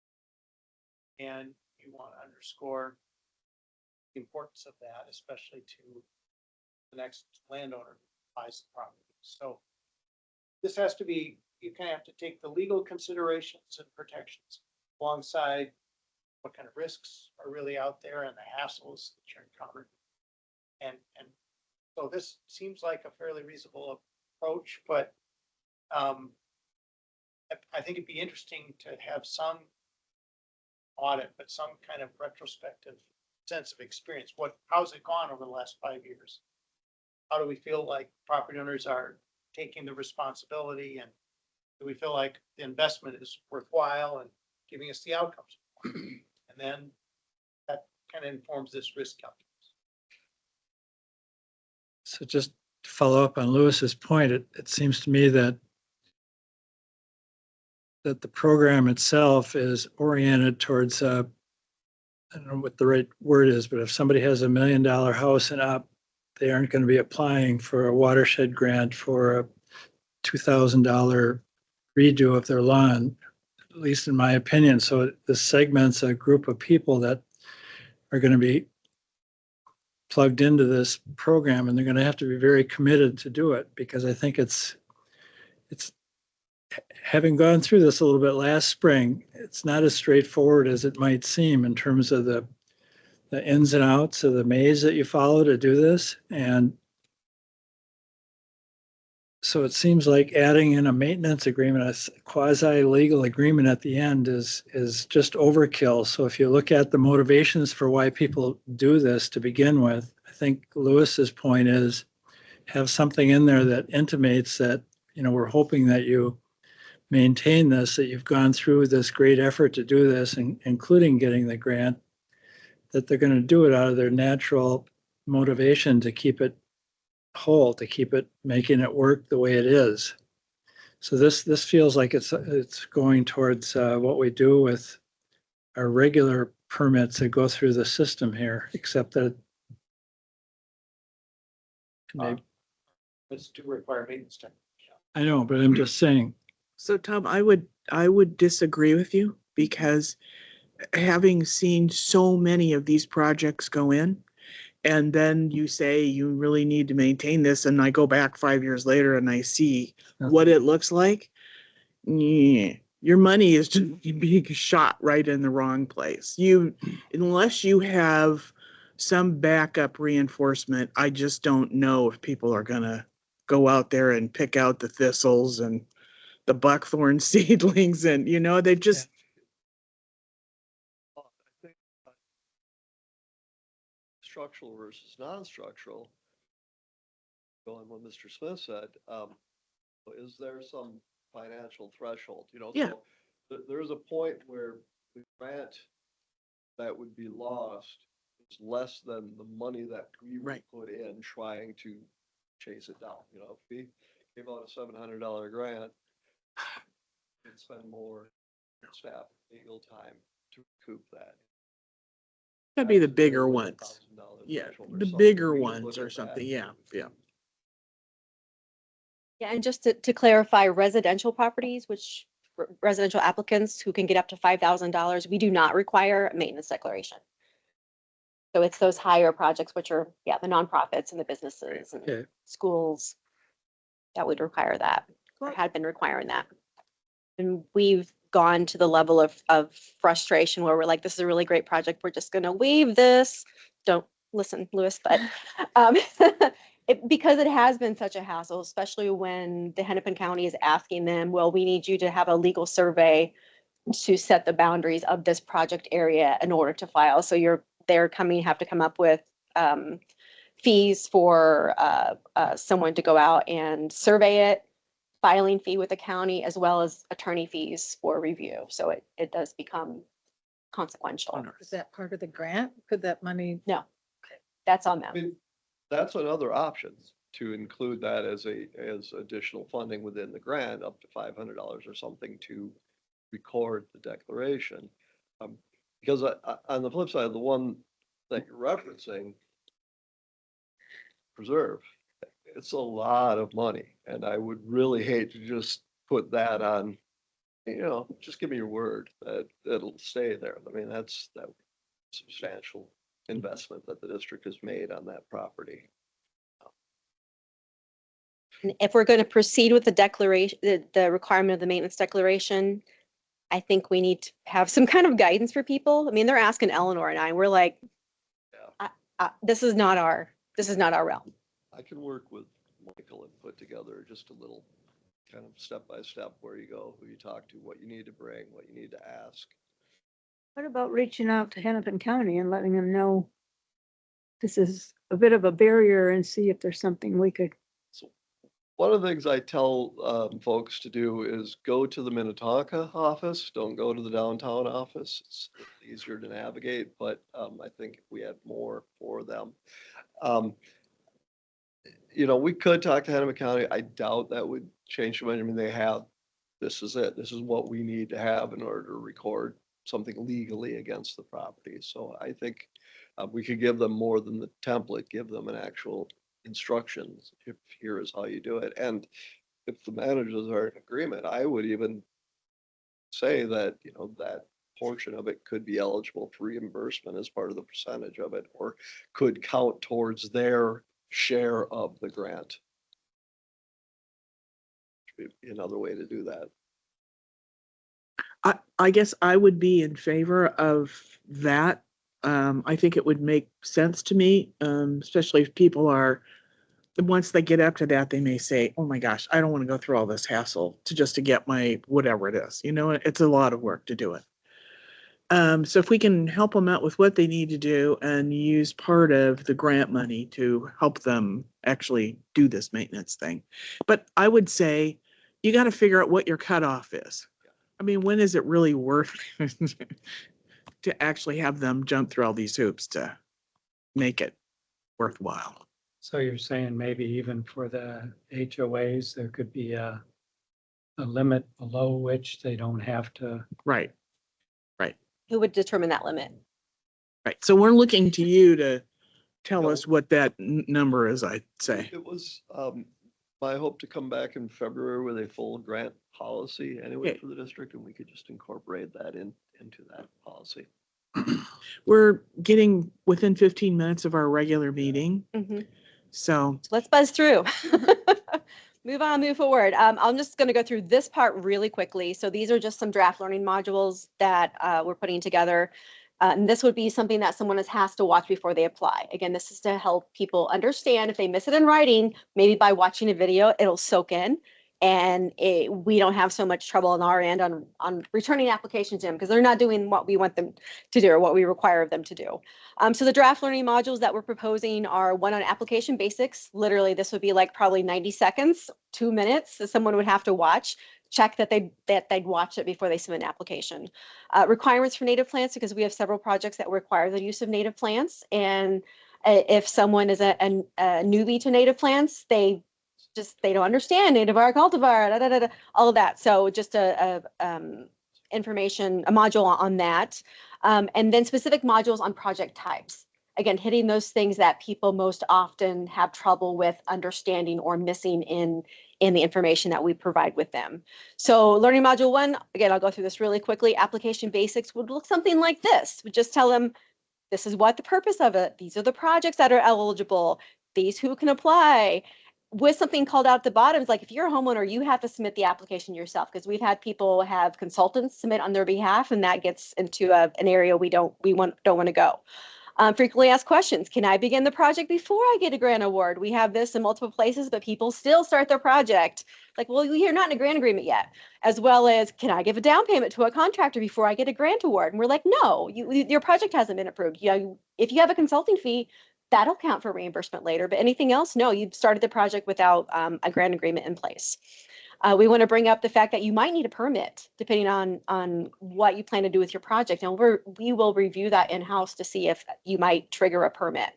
And you want to underscore the importance of that, especially to the next landowner who buys the property. So this has to be, you kind of have to take the legal considerations and protections alongside what kind of risks are really out there and the hassles that you're encountering. And so this seems like a fairly reasonable approach, but I think it'd be interesting to have some audit, but some kind of retrospective sense of experience. How's it gone over the last 5 years? How do we feel like property owners are taking the responsibility, and do we feel like the investment is worthwhile and giving us the outcomes? And then that kind of informs this risk calculus. So just to follow up on Lewis's point, it seems to me that the program itself is oriented towards, I don't know what the right word is, but if somebody has $1 million house and up, they aren't going to be applying for a watershed grant for a $2,000 redo of their lawn, at least in my opinion. So this segments a group of people that are going to be plugged into this program, and they're going to have to be very committed to do it, because I think it's having gone through this a little bit last spring, it's not as straightforward as it might seem in terms of the ins and outs of the maze that you follow to do this. And so it seems like adding in a maintenance agreement, a quasi-legal agreement at the end is just overkill. So if you look at the motivations for why people do this to begin with, I think Lewis's point is have something in there that intimates that, we're hoping that you maintain this, that you've gone through this great effort to do this, including getting the grant, that they're going to do it out of their natural motivation to keep it whole, to keep it, making it work the way it is. So this feels like it's going towards what we do with our regular permits that go through the system here, except that maybe, Let's do require maintenance time. I know, but I'm just saying. So Tom, I would disagree with you, because having seen so many of these projects go in, and then you say you really need to maintain this, and I go back 5 years later and I see what it looks like, yeah, your money is just being shot right in the wrong place. Unless you have some backup reinforcement, I just don't know if people are gonna go out there and pick out the thistles and the buckthorn seedlings, and they just. I think structural versus non-structural, going what Mr. Smith said, is there some financial threshold? Yeah. So there's a point where the grant that would be lost is less than the money that we would Right. put in trying to chase it down. If we gave out a $700 grant, we'd spend more staff legal time to recoup that. That'd be the That's bigger like ones. $1,000 Yeah, threshold or the something. bigger We could ones look or at something. that. Yeah. Yeah, and just to clarify, residential properties, which residential applicants who can get up to $5,000, we do not require a maintenance declaration. So it's those higher projects, which are, yeah, the nonprofits and the businesses and Okay. schools that would require that, or Well- had been requiring that. And we've gone to the level of frustration where we're like, this is a really great project. We're just going to waive this. Don't listen, Lewis, but um, because it has been such a hassle, especially when the Hennepin County is asking them, well, we need you to have a legal survey to set the boundaries of this project area in order to file. So have to come up with fees for someone to go out and survey it, filing fee with the county, as well as attorney fees for review. So it does become consequential. Is that part of the grant? Could that money? No, that's on I them. mean, that's another option, to include that as additional funding within the grant, up to $500 or something to record the declaration. Because on the flip side, the one that you're referencing, preserve, it's a lot of money, and I would really hate to just put that on, just give me your word that it'll stay there. I mean, that's that substantial investment that the district has made on that property. And if we're going to proceed with the declaration, the requirement of the maintenance declaration, I think we need to have some kind of guidance for people. I mean, they're asking Eleanor and I, we're like, this is not our realm. I can work with Michael and put together just a little kind of step by step where you go, who you talk to, what you need to bring, what you need to ask. What about reaching out to Hennepin County and letting them know this is a bit of a barrier and see if there's something we could, One of the things I tell folks to do is go to the Minnetonka office. Don't go to the downtown office. It's easier to navigate, but I think if we had more for them. We could talk to Hennepin County. I doubt that would change too much. I mean, this is it. This is what we need to have in order to record something legally against the property. So I think we could give them more than the template, give them an actual instructions. If here is how you do it. And if the managers are in agreement, I would even say that, that portion of it could be eligible for reimbursement as part of the percentage of it, or could count towards their share of the grant. Be another way to do that. I guess I would be in favor of that. I think it would make sense to me, especially if people are, once they get up to that, they may say, oh my gosh, I don't want to go through all this hassle to get my, whatever it is, it's a lot of work to do it. So if we can help them out with what they need to do and use part of the grant money to help them actually do this maintenance thing. But I would say you got to figure out what your cutoff is. I mean, when is it really worth to actually have them jump through all these hoops to make it worthwhile? So you're saying maybe even for the HOAs, there could be a limit below which they don't have to. Right, Who would determine that limit? right. So we're looking to you to tell No. us what that number is, I'd say. It was my hope to come back in February with a full grant policy anyway Okay. for the district, and we could just incorporate that into that policy. We're getting within 15 minutes of our regular meeting. Mhm. So Let's buzz through. Move forward. I'm just going to go through this part really quickly. So these are just some draft learning modules that we're putting together. And this would be something that someone has to watch before they apply. Again, this is to help people understand if they miss it in writing, maybe by watching a video, it'll soak in. And we don't have so much trouble on our end on returning applications in because they're not doing what we want them to do or what we require of them to do. So the draft learning modules that we're proposing are one on application basics. Literally, this would be like probably 90 seconds, 2 minutes that someone would have to watch, check that they'd watch it before they submit an application. Requirements for native plants, because we have several projects that require the use of native plants. And if someone is a newbie to native plants, they don't understand native R cultivar, all of that. So just a module on that. And then specific modules on project types. Again, hitting those things that people most often have trouble with understanding or missing in in the information that we provide with them. So learning module 1, again, I'll go through this really quickly. Application basics would look something like this. We just tell them, this is what the purpose of it. These are the projects that are eligible. These who can apply. With something called out at the bottom, it's like if you're a homeowner, you have to submit the application yourself, because we've had people have consultants submit on their behalf, and that gets into an area we don't want to go. Frequently asked questions. Can I begin the project before I get a grant award? We have this in multiple places, but people still start their project. Like, well, you're not in a grant agreement yet. As well as, can I give a down payment to a contractor before I get a grant award? And we're like, no, your project hasn't been approved. If you have a consulting fee, that'll count for reimbursement later. But anything else, no, you've started the project without a grant agreement in place. We want to bring up the fact that you might need a permit depending on what you plan to do with your project. And we will review that in-house to see if you might trigger a permit.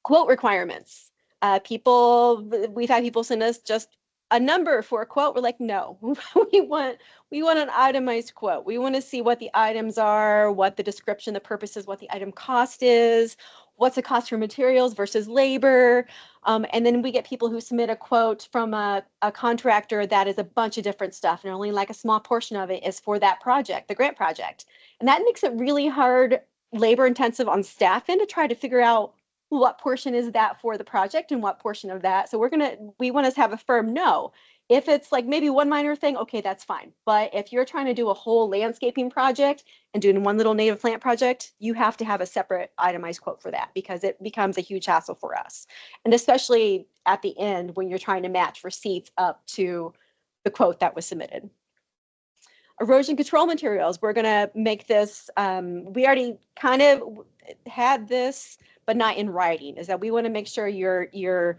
Quote requirements. We've had people send us just a number for a quote. We're like, no, we want an itemized quote. We want to see what the items are, what the description, the purpose is, what the item cost is, what's the cost for materials versus labor. And then we get people who submit a quote from a contractor that is a bunch of different stuff, and only like a small portion of it is for that project, the grant project. And that makes it really hard, labor intensive on staff end to try to figure out what portion is that for the project and what portion of that. So we want to have a firm no. If it's like maybe one minor thing, okay, that's fine. But if you're trying to do a whole landscaping project and doing one little native plant project, you have to have a separate itemized quote for that, because it becomes a huge hassle for us. And especially at the end when you're trying to match receipts up to the quote that was submitted. Erosion control materials, we're going to make this, we already kind of had this, but not in writing, is that we want to make sure you're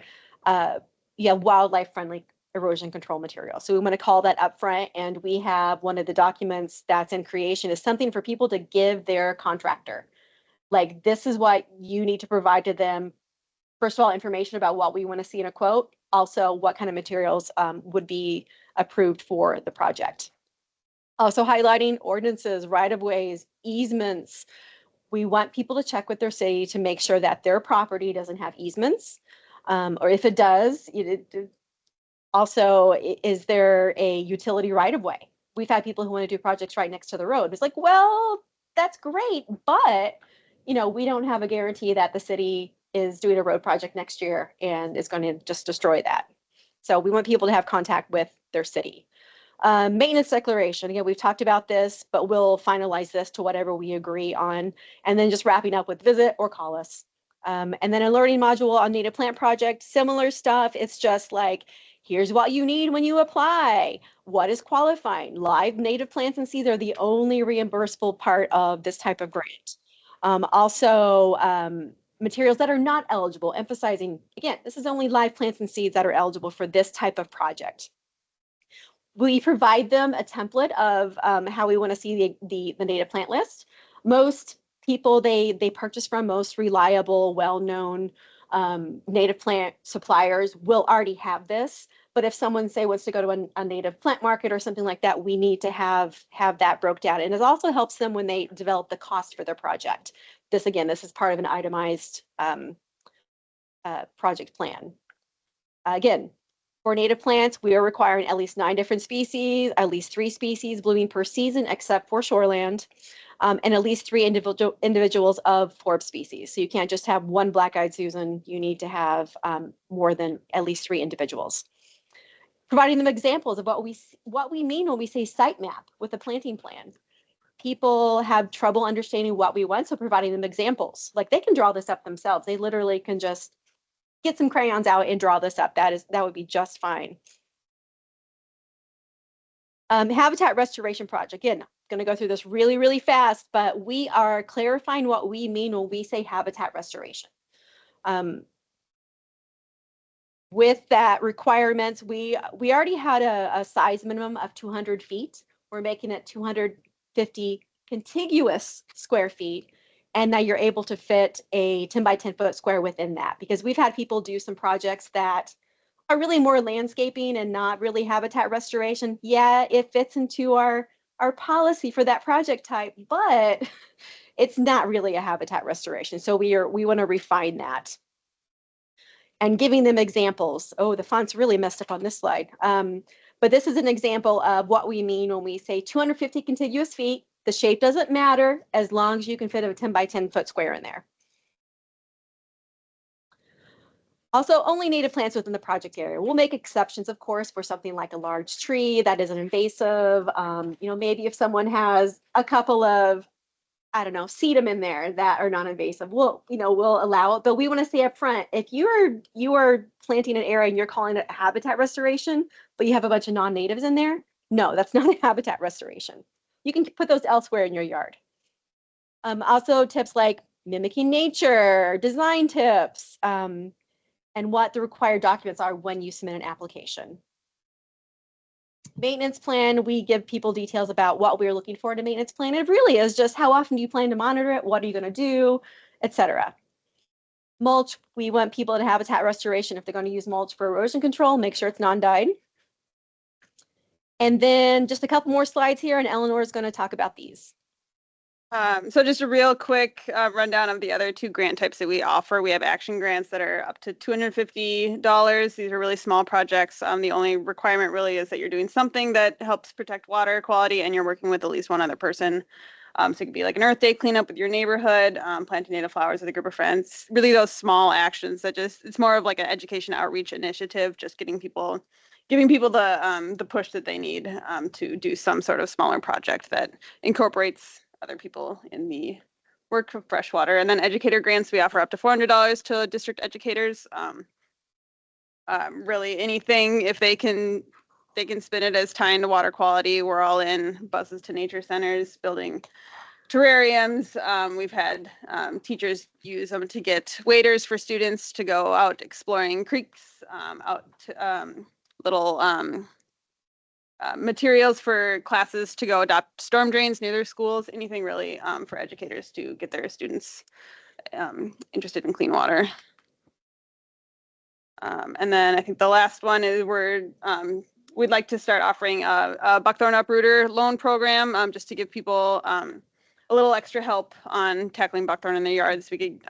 wildlife friendly erosion control material. So we want to call that up front, and we have one of the documents that's in creation is something for people to give their contractor. Like, this is what you need to provide to them. First of all, information about what we want to see in a quote. Also, what kind of materials would be approved for the project. Also highlighting ordinances, right-of-ways, easements. We want people to check with their city to make sure that their property doesn't have easements. Or if it does, also, is there a utility right-of-way? We've had people who want to do projects right next to the road. It's like, well, that's great, but we don't have a guarantee that the city is doing a road project next year and is going to just destroy that. So we want people to have contact with their city. Maintenance declaration. Again, we've talked about this, but we'll finalize this to whatever we agree on. And then just wrapping up with visit or call us. And then a learning module on native plant project, similar stuff. It's just like, here's what you need when you apply. What is qualifying? Live native plants and seeds are the only reimbursable part of this type of grant. Also, materials that are not eligible, emphasizing, again, this is only live plants and seeds that are eligible for this type of project. We provide them a template of how we want to see the native plant list. Most people they purchase from, most reliable, well-known native plant suppliers will already have this. But if someone, say, wants to go to a native plant market or something like that, we need to have that broke down. And it also helps them when they develop the cost for their project. This is part of an itemized project plan. Again, for native plants, we are requiring at least 9 different species, at least 3 species blooming per season, except for shoreland, and at least 3 individuals of 4 species. So you can't just have one black-eyed Susan. You need to have more than at least 3 individuals. Providing them examples of what we mean when we say site map with a planting plan. People have trouble understanding what we want, so providing them examples. Like, they can draw this up themselves. They literally can just get some crayons out and draw this up. That would be just fine. Habitat restoration project. Again, I'm going to go through this really, really fast, but we are clarifying what we mean when we say habitat restoration. With that requirements, we already had a size minimum of 200 feet. We're making it 250 contiguous square feet. And now you're able to fit a 10 by 10 foot square within that, because we've had people do some projects that are really more landscaping and not really habitat restoration. Yeah, it fits into our policy for that project type, but it's not really a habitat restoration. So we want to refine that. and giving them examples. Oh, the font's really messed up on this slide. But this is an example of what we mean when we say 250 contiguous feet. The shape doesn't matter as long as you can fit a 10 by 10 foot square in there. Also, only native plants within the project area. We'll make exceptions, of course, for something like a large tree that isn't invasive. You know, maybe if someone has a couple of, I don't know, sedum in there that are non-invasive, we'll allow it. But we want to say up front, if you are planting an area and you're calling it a habitat restoration, but you have a bunch of non-natives in there, no, that's not a habitat restoration. You can put those elsewhere in your yard. Also, tips like mimicking nature, design tips, and what the required documents are when you submit an application. Maintenance plan, we give people details about what we're looking for in a maintenance plan. It really is just how often do you plan to monitor it, what are you going to do, etc. Mulch, we want people to habitat restoration. If they're going to use mulch for erosion control, make sure it's non-dyed. And then just a couple more slides here, and Eleanor is going to talk about these. So just a real quick rundown of the other two grant types that we offer. We have action grants that are up to $250. These are really small projects. The only requirement really is that you're doing something that helps protect water quality and you're working with at least one other person. So it could be like an Earth Day cleanup with your neighborhood, planting native flowers with a group of friends. Really those small actions that it's more of like an education outreach initiative, just giving people the push that they need to do some sort of smaller project that incorporates other people in the work of freshwater. And then educator grants, we offer up to $400 to district educators. Really anything, if they can spin it as tying to water quality, we're all in. Buses to nature centers, building terrariums. We've had teachers use them to get waiters for students to go out exploring creeks, out to little materials for classes to go adopt storm drains near their schools, anything really for educators to get their students interested in clean water. And then I think the last one is we'd like to start offering a buckthorn uprooter loan program just to give people a little extra help on tackling buckthorn in their yards. We could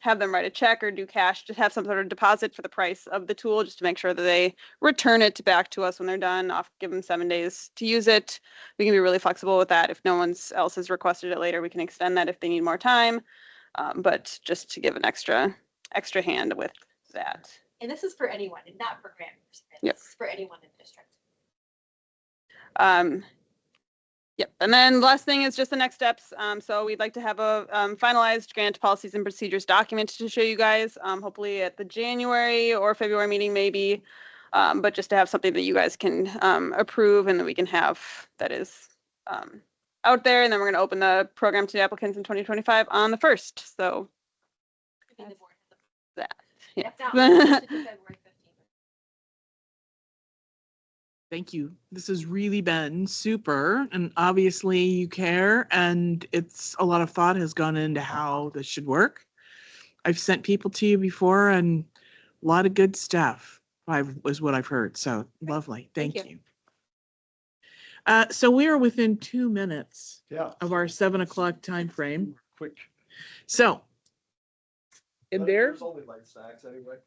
have them write a check or do cash, just have some sort of deposit for the price of the tool, just to make sure that they return it back to us when they're done. Give them 7 days to use it. We can be really flexible with that. If no one else has requested it later, we can extend that if they need more time. But just to give an extra hand with that. And this is for anyone, and not for grant recipients. Yep. This is for anyone in the district. Yep. And then the last thing is just the next steps. So we'd like to have a finalized grant policies and procedures document to show you guys, hopefully at the January or February meeting maybe, but just to have something that you guys can approve and that we can have that is out there. And then we're going to open the program to the applicants in 2025 on the 1st. So that. Yeah. Thank you. This has really been super, and obviously you care, and it's a lot of thought has gone into how this should work. I've sent people to you before, and a lot of good stuff was what I've heard. So lovely. Thank you. So we are within 2 minutes of our 7 o'clock time frame. Quick. So in there, There's only like snacks anyway.